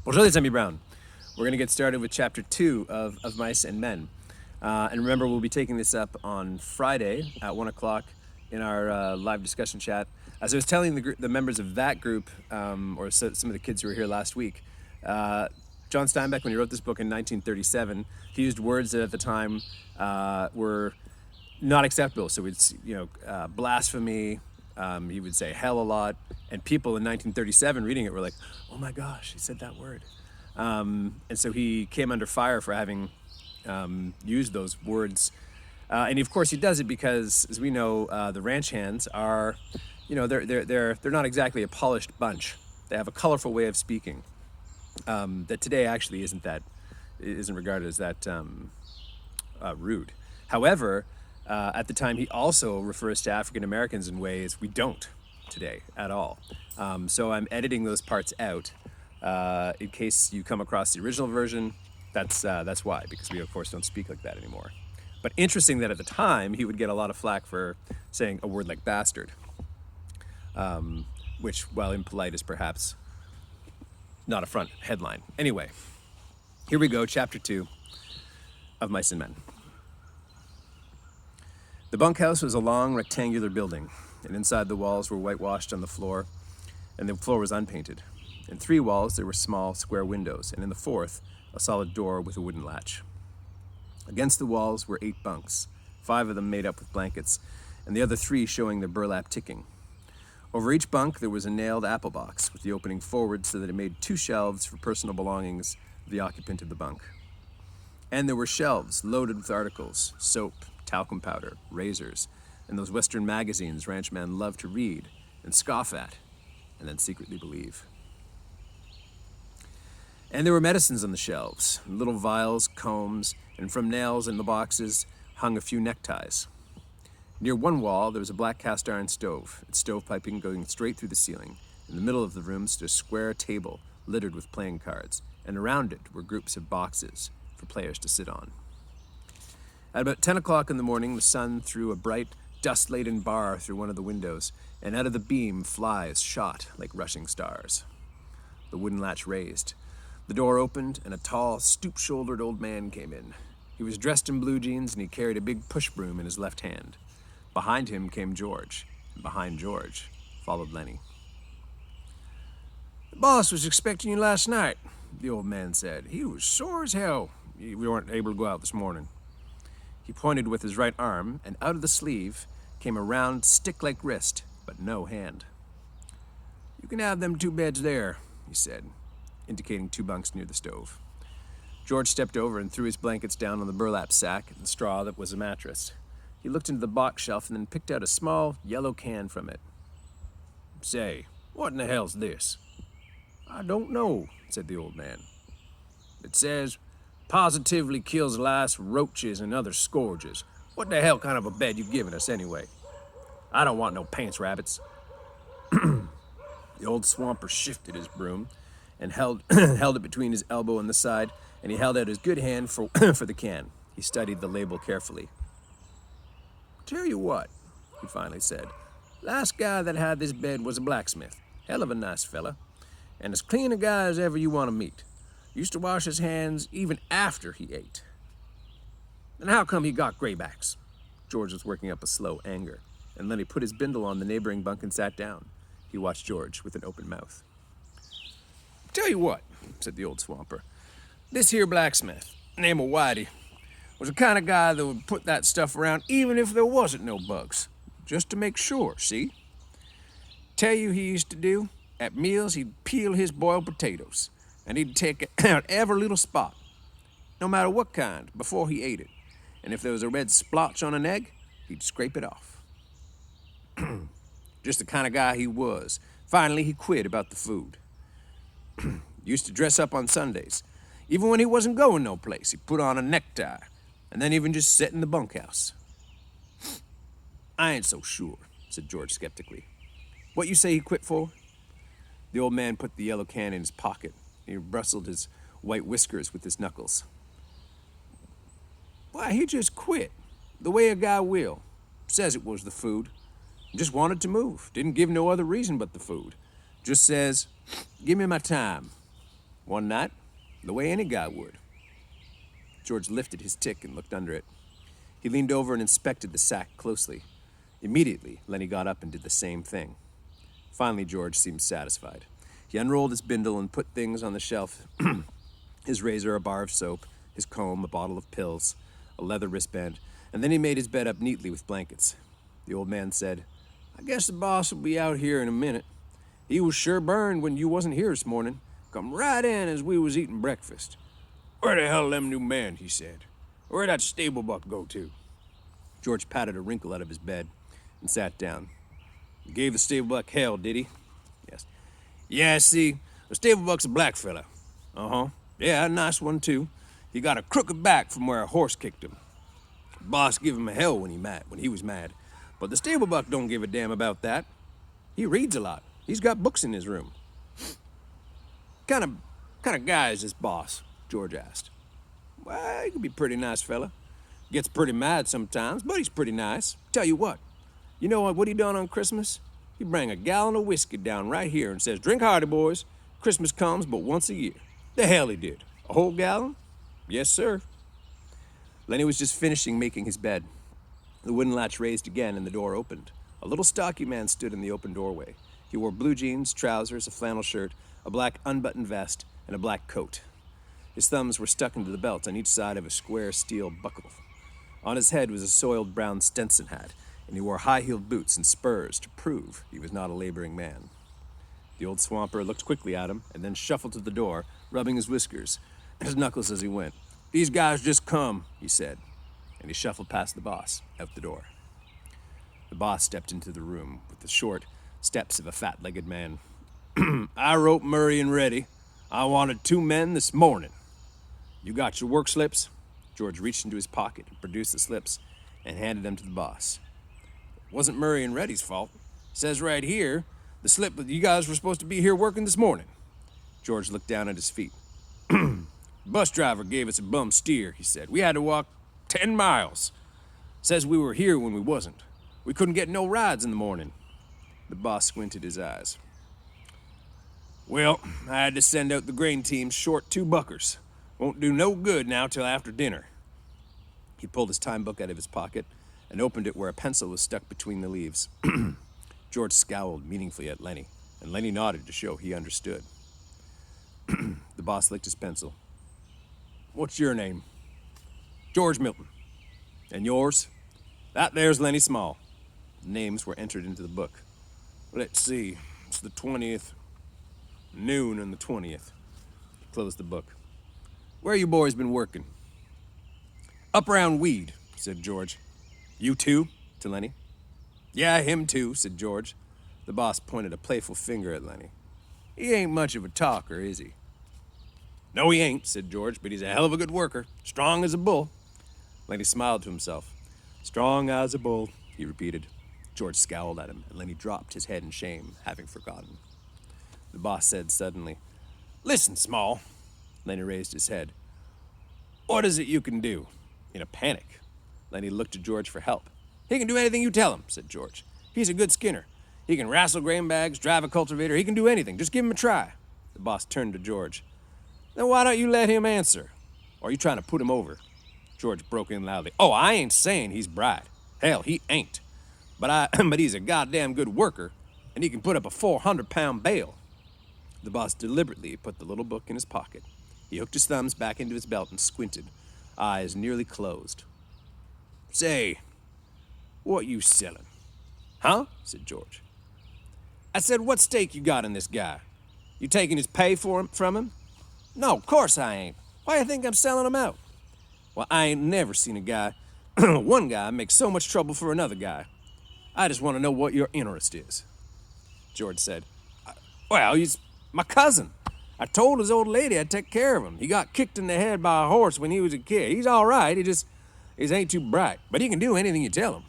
Bonjour les amis Brown. We're going to get started with chapter 2 of Mice and Men. And remember, we'll be taking this up on Friday at 1 o'clock in our live discussion chat. As I was telling the members of that group, some of the kids who were here last week, John Steinbeck, when he wrote this book in 1937, he used words that at the time were not acceptable. So it's blasphemy. He would say hell a lot, and people in 1937 reading it were like, "Oh my gosh, he said that word," and so he came under fire for having used those words. And of course, he does it because, as we know, the ranch hands are, they're not exactly a polished bunch. They have a colorful way of speaking that today actually isn't regarded as that rude. However, at the time, he also refers to African Americans in ways we don't today at all. So I'm editing those parts out in case you come across the original version. That's why, because we of course don't speak like that anymore. But interesting that at the time he would get a lot of flack for saying a word like bastard, which, while impolite, is perhaps not a front headline. Anyway, here we go, chapter 2 of Mice and Men. The bunkhouse was a long, rectangular building, and inside the walls were whitewashed on the floor, and the floor was unpainted. In 3 walls there were small, square windows, and in the 4th, a solid door with a wooden latch. Against the walls were 8 bunks, 5 of them made up with blankets, and the other 3 showing their burlap ticking. Over each bunk there was a nailed apple box, with the opening forward so that it made 2 shelves for personal belongings of the occupant of the bunk. And there were shelves loaded with articles: soap, talcum powder, razors, and those Western magazines ranchmen love to read and scoff at, and then secretly believe. And there were medicines on the shelves, little vials, combs, and from nails in the boxes hung a few neckties. Near one wall there was a black cast iron stove, its stovepiping going straight through the ceiling. In the middle of the room stood a square table littered with playing cards, and around it were groups of boxes for players to sit on. At about 10 o'clock in the morning, the sun threw a bright, dust-laden bar through one of the windows, and out of the beam flies shot like rushing stars. The wooden latch raised. The door opened, and a tall, stoop-shouldered old man came in. He was dressed in blue jeans, and he carried a big push broom in his left hand. Behind him came George, and behind George followed Lenny. "The boss was expecting you last night," the old man said. "He was sore as hell. We weren't able to go out this morning." He pointed with his right arm, and out of the sleeve came a round, stick-like wrist, but no hand. "You can have them 2 beds there," he said, indicating 2 bunks near the stove. George stepped over and threw his blankets down on the burlap sack and the straw that was a mattress. He looked into the box shelf and then picked out a small, yellow can from it. "Say, what in the hell's this?" "I don't know," said the old man. "It says, positively kills lice, roaches, and other scourges. What the hell kind of a bed you giving us anyway? I don't want no pants rabbits." The old swamper shifted his broom and held it between his elbow and the side, and he held out his good hand for the can. He studied the label carefully. "Tell you what," he finally said. "Last guy that had this bed was a blacksmith. Hell of a nice fella, and as clean a guy as ever you want to meet. Used to wash his hands even after he ate." "And how come he got graybacks?" George was working up a slow anger, and then he put his bindle on the neighboring bunk and sat down. He watched George with an open mouth. "Tell you what," said the old swamper. "This here blacksmith, name of Whitey, was the kind of guy that would put that stuff around even if there wasn't no bugs, just to make sure, see? Tell you he used to do? At meals, he'd peel his boiled potatoes, and he'd take out every little spot, no matter what kind, before he ate it. And if there was a red splotch on an egg, he'd scrape it off. Just the kind of guy he was. Finally, he quit about the food. Used to dress up on Sundays. Even when he wasn't going no place, he'd put on a necktie, and then even just sit in the bunkhouse." "I ain't so sure," said George skeptically. "What you say he quit for?" The old man put the yellow can in his pocket. He bristled his white whiskers with his knuckles. "Why, he just quit, the way a guy will. Says it was the food. Just wanted to move. Didn't give no other reason but the food. Just says, give me my time. One night, the way any guy would. George lifted his tick and looked under it. He leaned over and inspected the sack closely. Immediately, Lenny got up and did the same thing. Finally, George seemed satisfied. He unrolled his bindle and put things on the shelf. His razor, a bar of soap, his comb, a bottle of pills, a leather wristband, and then he made his bed up neatly with blankets. The old man said, "I guess the boss will be out here in a minute. He was sure burned when you wasn't here this morning. Come right in as we was eating breakfast." "Where the hell them new men?" he said. "Where'd that stable buck go to?" George patted a wrinkle out of his bed and sat down. "You gave the stable buck hell, did he?" Yes. "Yeah, see, the stable buck's a black fella." "Uh-huh. Yeah, a nice one, too. He got a crooked back from where a horse kicked him. The boss give him a hell when he was mad. But the stable buck don't give a damn about that. He reads a lot. He's got books in his room." Kind of guy is this boss?" George asked. "Well, he can be a pretty nice fella. Gets pretty mad sometimes, but he's pretty nice. Tell you what he done on Christmas? He bring a gallon of whiskey down right here and says, 'Drink hearty, boys. Christmas comes but once a year.' The hell he did. A whole gallon? Yes, sir." Lenny was just finishing making his bed. The wooden latch raised again and the door opened. A little stocky man stood in the open doorway. He wore blue jeans, trousers, a flannel shirt, a black unbuttoned vest, and a black coat. His thumbs were stuck into the belt on each side of a square steel buckle. On his head was a soiled brown Stetson hat, and he wore high-heeled boots and spurs to prove he was not a laboring man. The old swamper looked quickly at him and then shuffled to the door, rubbing his whiskers and his knuckles as he went. "These guys just come," he said, and he shuffled past the boss, out the door. The boss stepped into the room with the short steps of a fat-legged man. "I wrote Murray and Reddy. I wanted 2 men this morning. You got your work slips?" George reached into his pocket and produced the slips and handed them to the boss. "It wasn't Murray and Reddy's fault. It says right here, the slip that you guys were supposed to be here working this morning." George looked down at his feet. "Bus driver gave us a bum steer," he said. "We had to walk 10 miles. Says we were here when we wasn't. We couldn't get no rides in the morning." The boss squinted his eyes. "Well, I had to send out the grain team short 2 buckers. Won't do no good now till after dinner." He pulled his time book out of his pocket and opened it where a pencil was stuck between the leaves. George scowled meaningfully at Lenny, and Lenny nodded to show he understood. The boss licked his pencil. "What's your name?" "George Milton." "And yours?" "That there's Lenny Small." The names were entered into the book. "Let's see, it's the 20th, noon on the 20th. He closed the book. "Where you boys been working?" "Up around Weed," said George. "You too?" to Lenny. "Yeah, him too," said George. The boss pointed a playful finger at Lenny. "He ain't much of a talker, is he?" "No, he ain't," said George, "but he's a hell of a good worker. Strong as a bull." Lenny smiled to himself. "Strong as a bull," he repeated. George scowled at him, and Lenny dropped his head in shame, having forgotten. The boss said suddenly, "Listen, Small." Lenny raised his head. "What is it you can do?" In a panic, Lenny looked to George for help. "He can do anything you tell him," said George. "He's a good skinner. He can wrestle grain bags, drive a cultivator. He can do anything. Just give him a try." The boss turned to George. "Then why don't you let him answer? Or are you trying to put him over?" George broke in loudly. "Oh, I ain't saying he's bright. Hell, he ain't. But he's a goddamn good worker, and he can put up a 400-pound bale." The boss deliberately put the little book in his pocket. He hooked his thumbs back into his belt and squinted, eyes nearly closed. "Say, what you selling?" "Huh?" said George. "I said, what stake you got in this guy? You taking his pay from him?" "No, of course I ain't. Why you think I'm selling him out?" "Well, I ain't never seen a guy, one guy make so much trouble for another guy. I just want to know what your interest is." George said, "Well, he's my cousin. I told his old lady I'd take care of him. He got kicked in the head by a horse when he was a kid. He's all right. He ain't too bright. But he can do anything you tell him."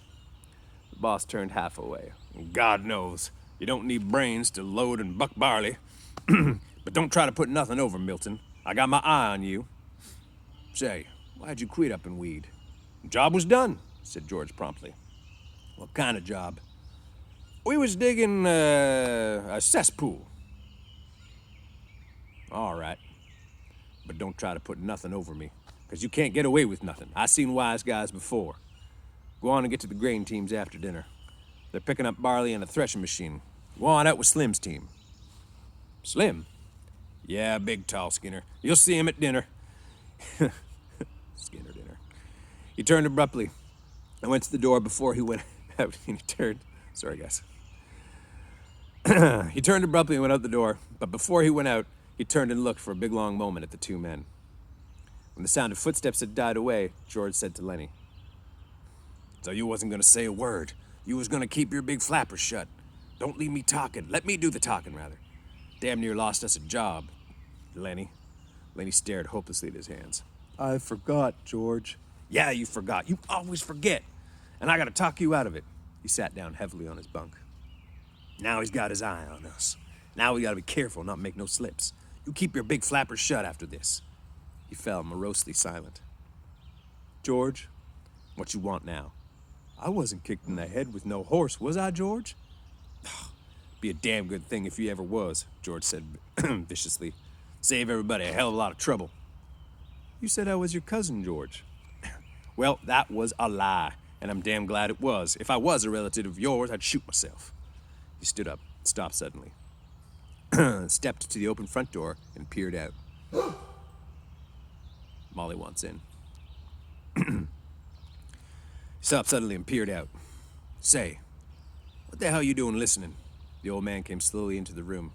The boss turned half away. "God knows, you don't need brains to load and buck barley. But don't try to put nothing over, Milton. I got my eye on you." "Say, why'd you quit up in Weed?" "The job was done," said George promptly. "What kind of job?" "We was digging a cesspool." "All right. But don't try to put nothing over me, because you can't get away with nothing. I seen wise guys before. Go on and get to the grain teams after dinner. They're picking up barley in a threshing machine. Go on out with Slim's team. Slim? Yeah, big tall Skinner. You'll see him at dinner. Skinner dinner. He turned abruptly and went to the door before he went out. He turned. Sorry, guys. He turned abruptly and went out the door, but before he went out, he turned and looked for a big long moment at the two men. When the sound of footsteps had died away, George said to Lenny, "So you wasn't gonna say a word. You was gonna keep your big flappers shut. Don't leave me talking. Let me do the talking, rather. Damn near lost us a job, Lenny." Lenny stared hopelessly at his hands. "I forgot, George." "Yeah, you forgot. You always forget. And I gotta talk you out of it." He sat down heavily on his bunk. "Now he's got his eye on us. Now we gotta be careful, not make no slips. You keep your big flappers shut after this." He fell morosely silent. "George, what you want now?" "I wasn't kicked in the head with no horse, was I, George?" "Be a damn good thing if you ever was," George said viciously. "Save everybody a hell of a lot of trouble." "You said I was your cousin, George." "Well, that was a lie, and I'm damn glad it was. If I was a relative of yours, I'd shoot myself." He stood up, stopped suddenly, stepped to the open front door, and peered out. Molly wants in. He stopped suddenly and peered out. "Say, what the hell you doing listening?" The old man came slowly into the room.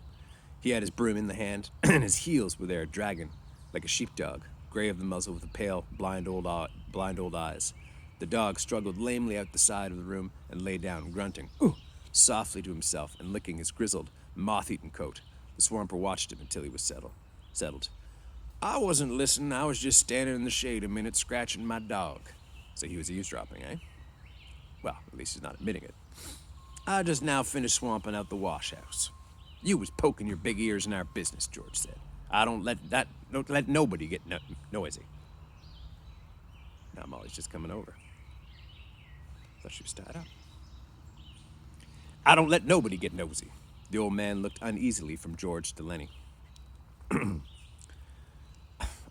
He had his broom in the hand, and his heels were there dragging, like a sheepdog, gray of the muzzle with the pale, blind old eyes. The dog struggled lamely out the side of the room and lay down, grunting, "Ooh," softly to himself and licking his grizzled, moth-eaten coat. The swamper watched him until he was settled. "I wasn't listening. I was just standing in the shade a minute, scratching my dog." So he was eavesdropping, eh? Well, at least he's not admitting it. "I just now finished swamping out the wash house." "You was poking your big ears in our business," George said. Don't let nobody get noisy." Now Molly's just coming over. Thought she was tied up. "I don't let nobody get nosy." The old man looked uneasily from George to Lenny.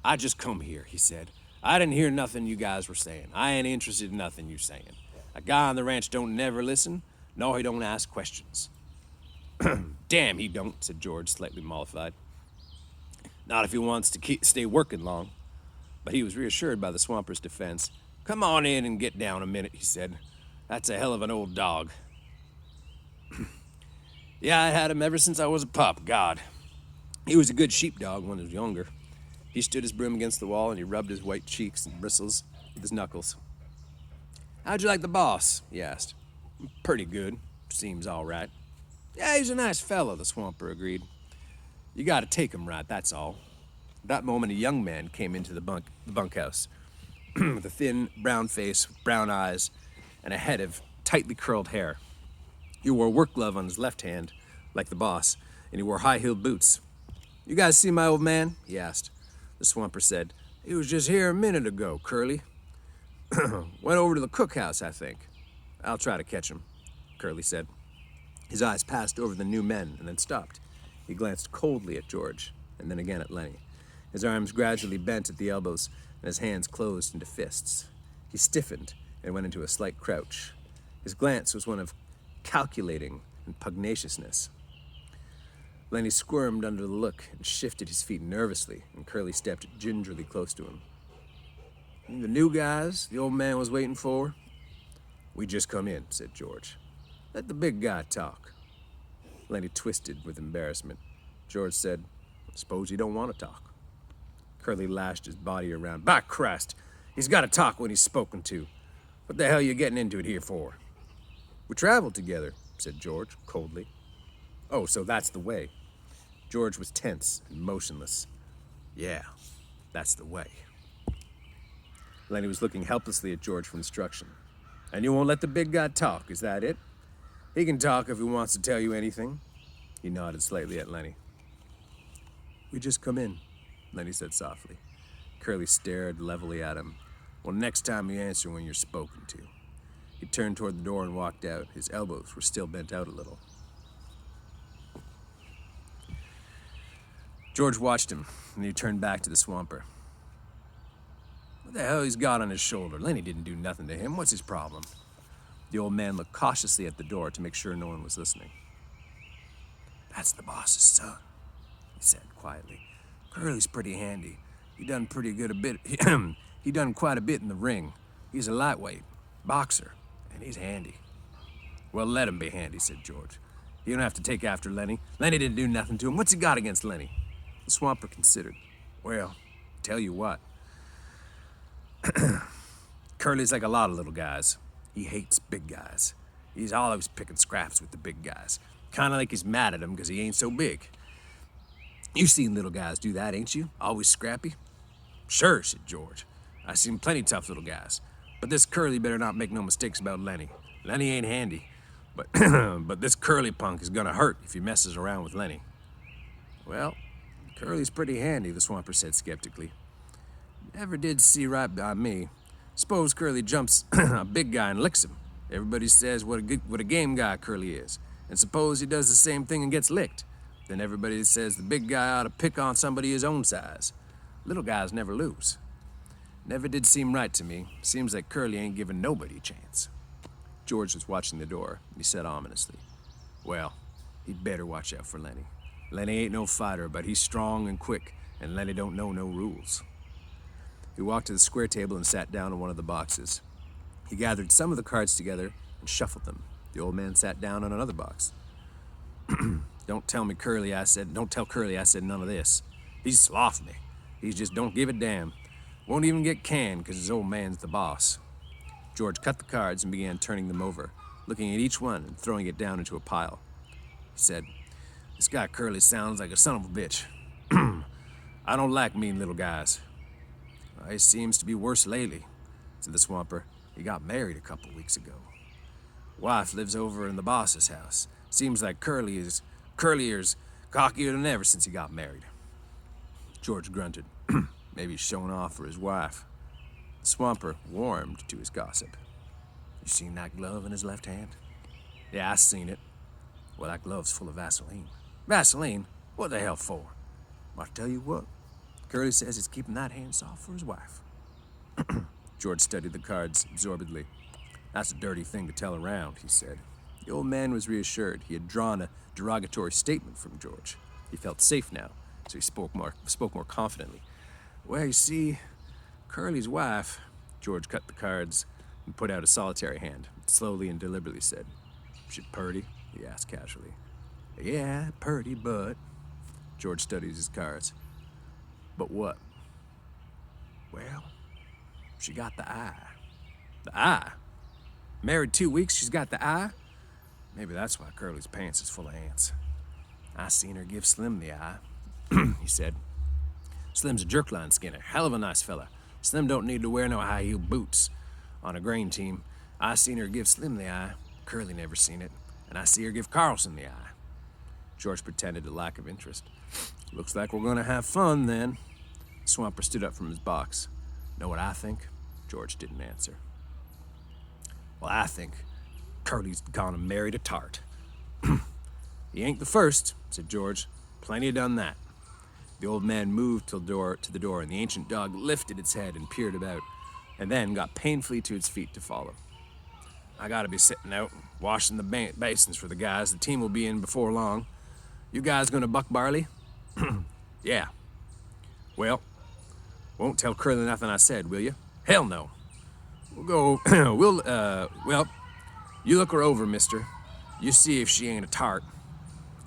"I just come here," he said. "I didn't hear nothing you guys were saying. I ain't interested in nothing you saying. A guy on the ranch don't never listen, nor he don't ask questions." "Damn, he don't," said George, slightly mollified. "Not if he wants to stay working long." But he was reassured by the swamper's defense. "Come on in and get down a minute," he said. "That's a hell of an old dog." "Yeah, I had him ever since I was a pup, God. He was a good sheepdog when he was younger." He stood his broom against the wall and he rubbed his white cheeks and bristles with his knuckles. "How'd you like the boss?" he asked. "Pretty good. Seems all right." "Yeah, he's a nice fellow," the swamper agreed. "You gotta take him right, that's all." At that moment, a young man came into the bunkhouse with a thin, brown face, brown eyes, and a head of tightly curled hair. He wore a work glove on his left hand, like the boss, and he wore high-heeled boots. "You guys see my old man?" he asked. The swamper said, "He was just here a minute ago, Curly. Went over to the cookhouse, I think." "I'll try to catch him," Curly said. His eyes passed over the new men and then stopped. He glanced coldly at George, and then again at Lenny. His arms gradually bent at the elbows, and his hands closed into fists. He stiffened and went into a slight crouch. His glance was one of calculating and pugnaciousness. Lenny squirmed under the look and shifted his feet nervously, and Curly stepped gingerly close to him. "The new guys the old man was waiting for?" "We just come in," said George. "Let the big guy talk." Lenny twisted with embarrassment. George said, "Suppose he don't want to talk." Curly lashed his body around. "By Christ, he's got to talk when he's spoken to. What the hell you getting into it here for?" "We traveled together," said George, coldly. "Oh, so that's the way." George was tense and motionless. "Yeah, that's the way." Lenny was looking helplessly at George for instruction. "And you won't let the big guy talk, is that it? He can talk if he wants to tell you anything." He nodded slightly at Lenny. "We just come in," Lenny said softly. Curly stared levelly at him. "Well, next time you answer when you're spoken to." He turned toward the door and walked out. His elbows were still bent out a little. George watched him, and he turned back to the swamper. What the hell he's got on his shoulder? Lenny didn't do nothing to him. What's his problem? The old man looked cautiously at the door to make sure no one was listening. That's the boss's son, he said quietly. Curly's pretty handy. He done pretty good a bit. He done quite a bit in the ring. He's a lightweight, boxer, and he's handy. Well, let him be handy, said George. You don't have to take after Lenny. Lenny didn't do nothing to him. What's he got against Lenny? The swamper considered. Well, tell you what. Curly's like a lot of little guys. He hates big guys. He's always picking scraps with the big guys. Kind of like he's mad at them because he ain't so big. You've seen little guys do that, ain't you? Always scrappy? Sure, said George. I've seen plenty tough little guys. But this Curly better not make no mistakes about Lenny. Lenny ain't handy. But but this Curly punk is gonna hurt if he messes around with Lenny. Well, Curly's pretty handy, the swamper said skeptically. Never did see right by me. Suppose Curly jumps a big guy and licks him. Everybody says what a game guy Curly is. And suppose he does the same thing and gets licked. Then everybody says the big guy ought to pick on somebody his own size. Little guys never lose. Never did seem right to me. Seems like Curly ain't giving nobody a chance. George was watching the door, and he said ominously, well, he'd better watch out for Lenny. Lenny ain't no fighter, but he's strong and quick, and Lenny don't know no rules. He walked to the square table and sat down on one of the boxes. He gathered some of the cards together and shuffled them. The old man sat down on another box. Don't tell Curly I said none of this. He's sloughed me. He just don't give a damn. Won't even get canned because his old man's the boss. George cut the cards and began turning them over, looking at each one and throwing it down into a pile. He said, this guy Curly sounds like a son of a bitch. I don't like mean little guys. He seems to be worse lately, said the swamper. He got married a couple weeks ago. Wife lives over in the boss's house. Seems like Curly's cockier than ever since he got married. George grunted. Maybe he's showing off for his wife. The swamper warmed to his gossip. You seen that glove in his left hand? Yeah, I seen it. Well, that glove's full of Vaseline. Vaseline? What the hell for? I tell you what, Curly says he's keeping that hand soft for his wife. George studied the cards absorbedly. That's a dirty thing to tell around, he said. The old man was reassured. He had drawn a derogatory statement from George. He felt safe now, so he spoke more confidently. Well, you see, Curly's wife, George cut the cards and put out a solitary hand. Slowly and deliberately said, she purty? He asked casually. Yeah, purty, but... George studied his cards. But what? Well, she got the eye. The eye? Married 2 weeks, she's got the eye? Maybe that's why Curly's pants is full of ants. I seen her give Slim the eye, he said. Slim's a jerkline skinner, hell of a nice fella. Slim don't need to wear no high-heel boots. On a grain team, I seen her give Slim the eye. Curly never seen it. And I see her give Carlson the eye. George pretended a lack of interest. Looks like we're gonna have fun, then. Swamper stood up from his box. Know what I think? George didn't answer. Well, I think Curly's gonna marry a tart. He ain't the first, said George. Plenty done that. The old man moved to the door, and the ancient dog lifted its head and peered about, and then got painfully to its feet to follow. I gotta be sitting out, washing the basins for the guys. The team will be in before long. You guys gonna buck barley? Yeah. Well, won't tell Curly nothing I said, will you? Hell no. We'll go, well, you look her over, mister. You see if she ain't a tart.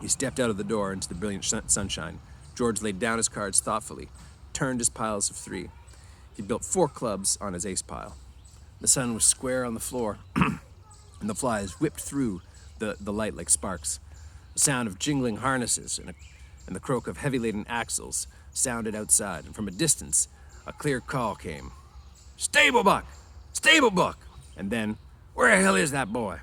He stepped out of the door into the brilliant sunshine. George laid down his cards thoughtfully, turned his piles of 3. He built 4 clubs on his ace pile. The sun was square on the floor, and the flies whipped through the light like sparks. The sound of jingling harnesses and the croak of heavy-laden axles sounded outside, and from a distance, a clear call came. Stable buck! Stable buck! And then, where the hell is that boy?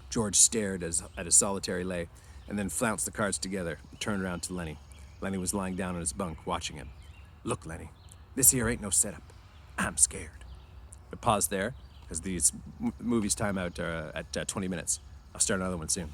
George stared at his solitary lay, and then flounced the cards together and turned around to Lenny. Lenny was lying down on his bunk, watching him. Look, Lenny, this here ain't no setup. I'm scared. I paused there, because these movies time out at 20 minutes. I'll start another one soon.